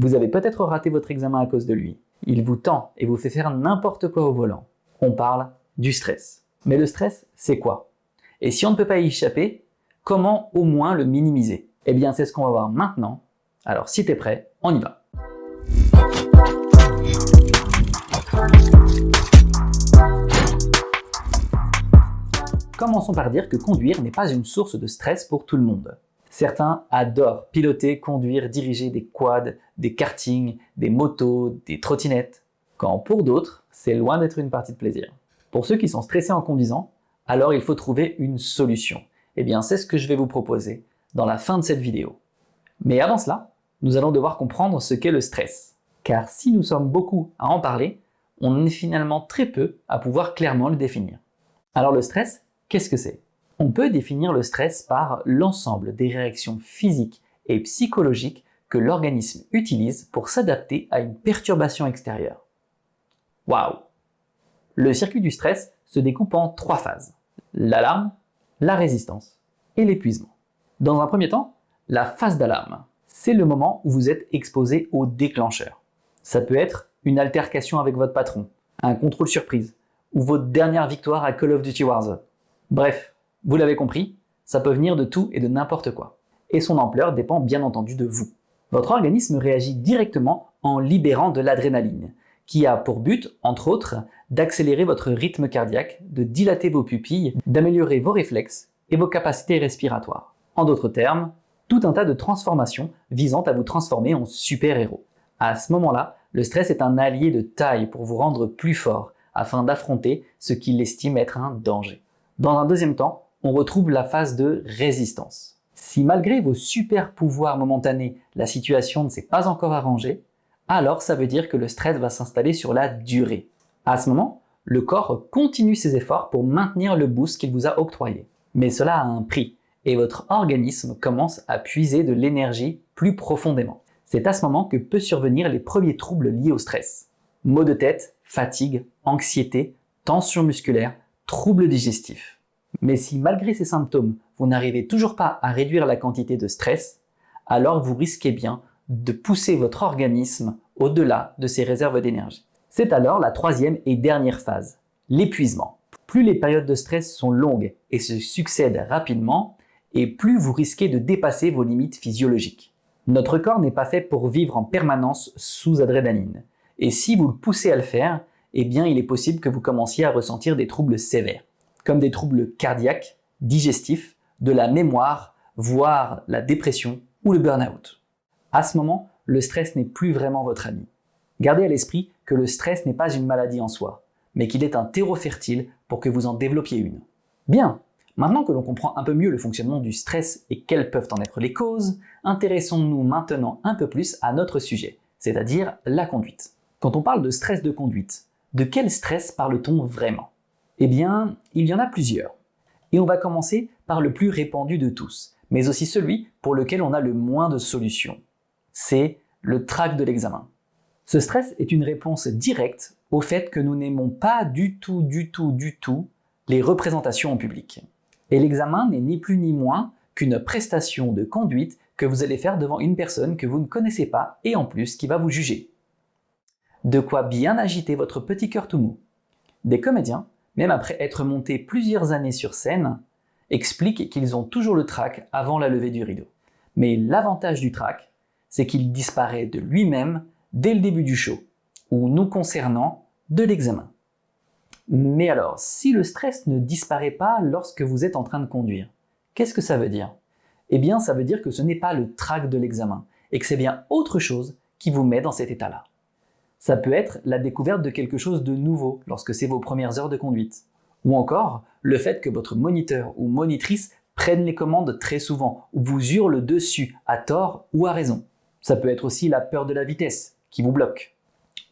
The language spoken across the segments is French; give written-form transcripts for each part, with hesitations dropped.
Vous avez peut-être raté votre examen à cause de lui. Il vous tend et vous fait faire n'importe quoi au volant. On parle du stress. Mais le stress, c'est quoi? Et si on ne peut pas y échapper, comment au moins le minimiser? Eh bien, c'est ce qu'on va voir maintenant. Alors, si tu es prêt, on y va. Commençons par dire que conduire n'est pas une source de stress pour tout le monde. Certains adorent piloter, conduire, diriger des quads, des kartings, des motos, des trottinettes, quand pour d'autres, c'est loin d'être une partie de plaisir. Pour ceux qui sont stressés en conduisant, alors il faut trouver une solution. Eh bien, c'est ce que je vais vous proposer dans la fin de cette vidéo. Mais avant cela, nous allons devoir comprendre ce qu'est le stress. Car si nous sommes beaucoup à en parler, on est finalement très peu à pouvoir clairement le définir. Alors le stress, qu'est-ce que c'est? On peut définir le stress par l'ensemble des réactions physiques et psychologiques que l'organisme utilise pour s'adapter à une perturbation extérieure. Waouh! Le circuit du stress se découpe en 3 phases. L'alarme, la résistance et l'épuisement. Dans un premier temps, la phase d'alarme. C'est le moment où vous êtes exposé au déclencheur. Ça peut être une altercation avec votre patron, un contrôle surprise ou votre dernière victoire à Call of Duty Warzone. Bref, vous l'avez compris, ça peut venir de tout et de n'importe quoi. Et son ampleur dépend bien entendu de vous. Votre organisme réagit directement en libérant de l'adrénaline, qui a pour but, entre autres, d'accélérer votre rythme cardiaque, de dilater vos pupilles, d'améliorer vos réflexes et vos capacités respiratoires. En d'autres termes, tout un tas de transformations visant à vous transformer en super-héros. À ce moment-là, le stress est un allié de taille pour vous rendre plus fort, afin d'affronter ce qu'il estime être un danger. Dans un deuxième temps, on retrouve la phase de résistance. Si malgré vos super pouvoirs momentanés, la situation ne s'est pas encore arrangée, alors ça veut dire que le stress va s'installer sur la durée. À ce moment, le corps continue ses efforts pour maintenir le boost qu'il vous a octroyé. Mais cela a un prix, et votre organisme commence à puiser de l'énergie plus profondément. C'est à ce moment que peuvent survenir les premiers troubles liés au stress. Maux de tête, fatigue, anxiété, tension musculaire, troubles digestifs. Mais si malgré ces symptômes, vous n'arrivez toujours pas à réduire la quantité de stress, alors vous risquez bien de pousser votre organisme au-delà de ses réserves d'énergie. C'est alors la troisième et dernière phase, l'épuisement. Plus les périodes de stress sont longues et se succèdent rapidement, et plus vous risquez de dépasser vos limites physiologiques. Notre corps n'est pas fait pour vivre en permanence sous adrénaline. Et si vous le poussez à le faire, eh bien il est possible que vous commenciez à ressentir des troubles sévères, comme des troubles cardiaques, digestifs, de la mémoire, voire la dépression ou le burn-out. À ce moment, le stress n'est plus vraiment votre ami. Gardez à l'esprit que le stress n'est pas une maladie en soi, mais qu'il est un terreau fertile pour que vous en développiez une. Bien, maintenant que l'on comprend un peu mieux le fonctionnement du stress et quelles peuvent en être les causes, intéressons-nous maintenant un peu plus à notre sujet, c'est-à-dire la conduite. Quand on parle de stress de conduite, de quel stress parle-t-on vraiment? Eh bien, il y en a plusieurs. Et on va commencer par le plus répandu de tous, mais aussi celui pour lequel on a le moins de solutions. C'est le trac de l'examen. Ce stress est une réponse directe au fait que nous n'aimons pas du tout les représentations en public. Et l'examen n'est ni plus ni moins qu'une prestation de conduite que vous allez faire devant une personne que vous ne connaissez pas et en plus qui va vous juger. De quoi bien agiter votre petit cœur tout mou. Des comédiens, même après être montés plusieurs années sur scène, expliquent qu'ils ont toujours le trac avant la levée du rideau. Mais l'avantage du trac, c'est qu'il disparaît de lui-même dès le début du show, ou nous concernant, de l'examen. Mais alors, si le stress ne disparaît pas lorsque vous êtes en train de conduire, qu'est-ce que ça veut dire? Eh bien, ça veut dire que ce n'est pas le trac de l'examen, et que c'est bien autre chose qui vous met dans cet état-là. Ça peut être la découverte de quelque chose de nouveau lorsque c'est vos premières heures de conduite. Ou encore, le fait que votre moniteur ou monitrice prenne les commandes très souvent ou vous hurle dessus à tort ou à raison. Ça peut être aussi la peur de la vitesse qui vous bloque.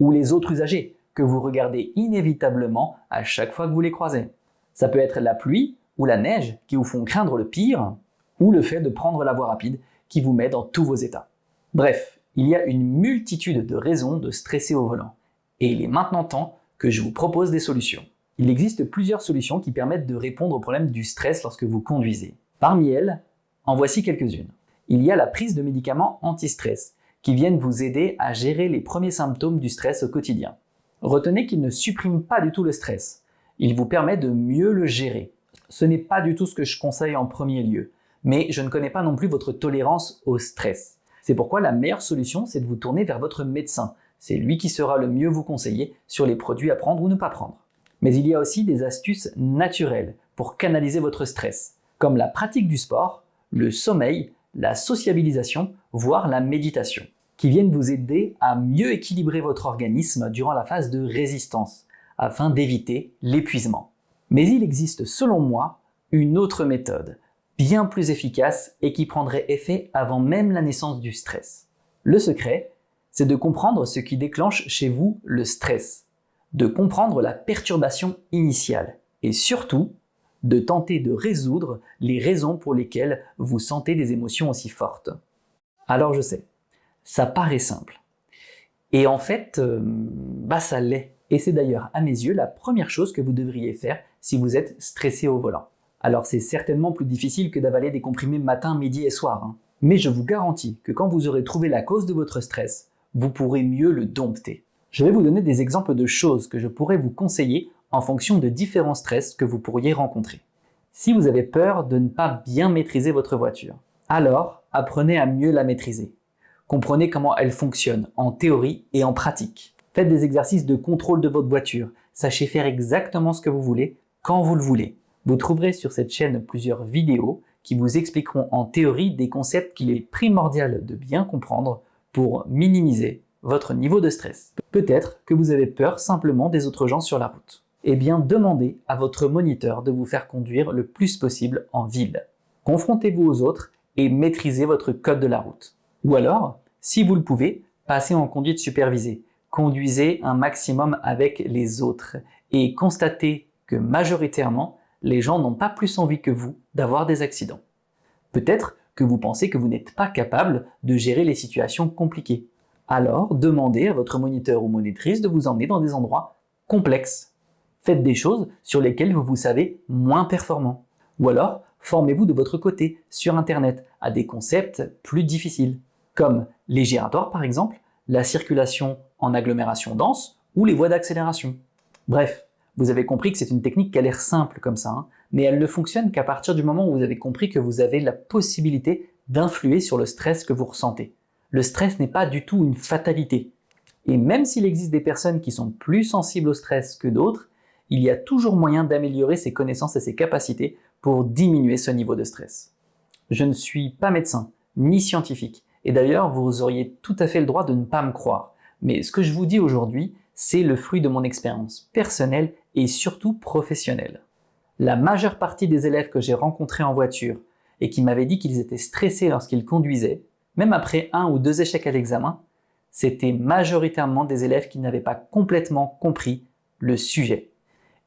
Ou les autres usagers que vous regardez inévitablement à chaque fois que vous les croisez. Ça peut être la pluie ou la neige qui vous font craindre le pire, ou le fait de prendre la voie rapide qui vous met dans tous vos états. Bref, il y a une multitude de raisons de stresser au volant. Et il est maintenant temps que je vous propose des solutions. Il existe plusieurs solutions qui permettent de répondre au problème du stress lorsque vous conduisez. Parmi elles, en voici quelques-unes. Il y a la prise de médicaments anti-stress, qui viennent vous aider à gérer les premiers symptômes du stress au quotidien. Retenez qu'ils ne suppriment pas du tout le stress. Il vous permet de mieux le gérer. Ce n'est pas du tout ce que je conseille en premier lieu, mais je ne connais pas non plus votre tolérance au stress. C'est pourquoi la meilleure solution, c'est de vous tourner vers votre médecin. C'est lui qui saura le mieux vous conseiller sur les produits à prendre ou ne pas prendre. Mais il y a aussi des astuces naturelles pour canaliser votre stress, comme la pratique du sport, le sommeil, la sociabilisation, voire la méditation, qui viennent vous aider à mieux équilibrer votre organisme durant la phase de résistance, afin d'éviter l'épuisement. Mais il existe, selon moi, une autre méthode, bien plus efficace et qui prendrait effet avant même la naissance du stress. Le secret, c'est de comprendre ce qui déclenche chez vous le stress, de comprendre la perturbation initiale et surtout, de tenter de résoudre les raisons pour lesquelles vous sentez des émotions aussi fortes. Alors je sais, ça paraît simple. Et en fait, ça l'est. Et c'est d'ailleurs, à mes yeux, la première chose que vous devriez faire si vous êtes stressé au volant. Alors c'est certainement plus difficile que d'avaler des comprimés matin, midi et soir, mais je vous garantis que quand vous aurez trouvé la cause de votre stress, vous pourrez mieux le dompter. Je vais vous donner des exemples de choses que je pourrais vous conseiller en fonction de différents stress que vous pourriez rencontrer. Si vous avez peur de ne pas bien maîtriser votre voiture, alors apprenez à mieux la maîtriser. Comprenez comment elle fonctionne en théorie et en pratique. Faites des exercices de contrôle de votre voiture. Sachez faire exactement ce que vous voulez, quand vous le voulez. Vous trouverez sur cette chaîne plusieurs vidéos qui vous expliqueront en théorie des concepts qu'il est primordial de bien comprendre pour minimiser votre niveau de stress. Peut-être que vous avez peur simplement des autres gens sur la route. Eh bien, demandez à votre moniteur de vous faire conduire le plus possible en ville. Confrontez-vous aux autres et maîtrisez votre code de la route. Ou alors, si vous le pouvez, passez en conduite supervisée. Conduisez un maximum avec les autres et constatez que majoritairement, les gens n'ont pas plus envie que vous d'avoir des accidents. Peut-être que vous pensez que vous n'êtes pas capable de gérer les situations compliquées. Alors, demandez à votre moniteur ou monitrice de vous emmener dans des endroits complexes. Faites des choses sur lesquelles vous vous savez moins performant. Ou alors, formez-vous de votre côté sur Internet à des concepts plus difficiles, comme les giratoires par exemple, la circulation en agglomération dense ou les voies d'accélération. Bref, vous avez compris que c'est une technique qui a l'air simple comme ça, mais elle ne fonctionne qu'à partir du moment où vous avez compris que vous avez la possibilité d'influer sur le stress que vous ressentez. Le stress n'est pas du tout une fatalité. Et même s'il existe des personnes qui sont plus sensibles au stress que d'autres, il y a toujours moyen d'améliorer ses connaissances et ses capacités pour diminuer ce niveau de stress. Je ne suis pas médecin, ni scientifique, et d'ailleurs vous auriez tout à fait le droit de ne pas me croire. Mais ce que je vous dis aujourd'hui, c'est le fruit de mon expérience personnelle et surtout professionnelle. La majeure partie des élèves que j'ai rencontrés en voiture et qui m'avaient dit qu'ils étaient stressés lorsqu'ils conduisaient, même après 1 ou 2 échecs à l'examen, c'était majoritairement des élèves qui n'avaient pas complètement compris le sujet.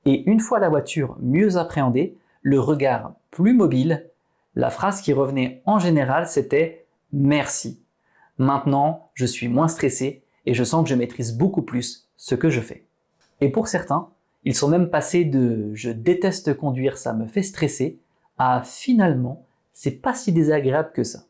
Et une fois la voiture mieux appréhendée, le regard plus mobile, la phrase qui revenait en général c'était « Merci. Maintenant, je suis moins stressé et je sens que je maîtrise beaucoup plus ce que je fais. » Et pour certains, ils sont même passés de « Je déteste conduire, ça me fait stresser » à « Finalement, c'est pas si désagréable que ça. »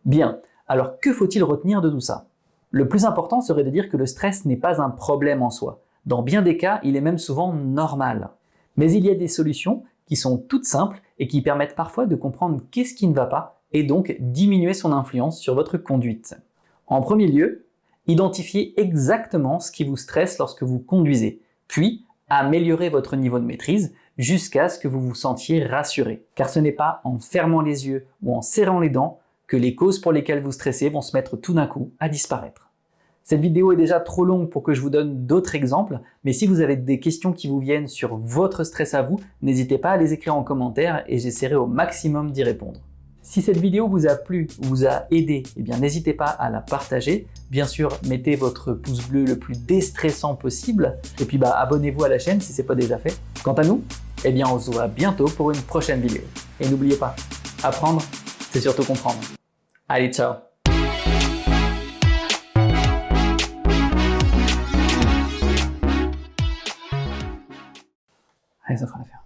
Bien, alors que faut-il retenir de tout ça? Le plus important serait de dire que le stress n'est pas un problème en soi. Dans bien des cas, il est même souvent normal. Mais il y a des solutions qui sont toutes simples et qui permettent parfois de comprendre qu'est-ce qui ne va pas et donc diminuer son influence sur votre conduite. En premier lieu, identifiez exactement ce qui vous stresse lorsque vous conduisez, puis améliorez votre niveau de maîtrise jusqu'à ce que vous vous sentiez rassuré. Car ce n'est pas en fermant les yeux ou en serrant les dents que les causes pour lesquelles vous stressez vont se mettre tout d'un coup à disparaître. Cette vidéo est déjà trop longue pour que je vous donne d'autres exemples, mais si vous avez des questions qui vous viennent sur votre stress à vous, n'hésitez pas à les écrire en commentaire et j'essaierai au maximum d'y répondre. Si cette vidéo vous a plu, vous a aidé, eh bien n'hésitez pas à la partager. Bien sûr, mettez votre pouce bleu le plus déstressant possible et puis abonnez-vous à la chaîne si ce n'est pas déjà fait. Quant à nous, eh bien on se voit bientôt pour une prochaine vidéo. Et n'oubliez pas, apprendre, c'est surtout comprendre. Allez, ciao! Allez, ça fera l'affaire.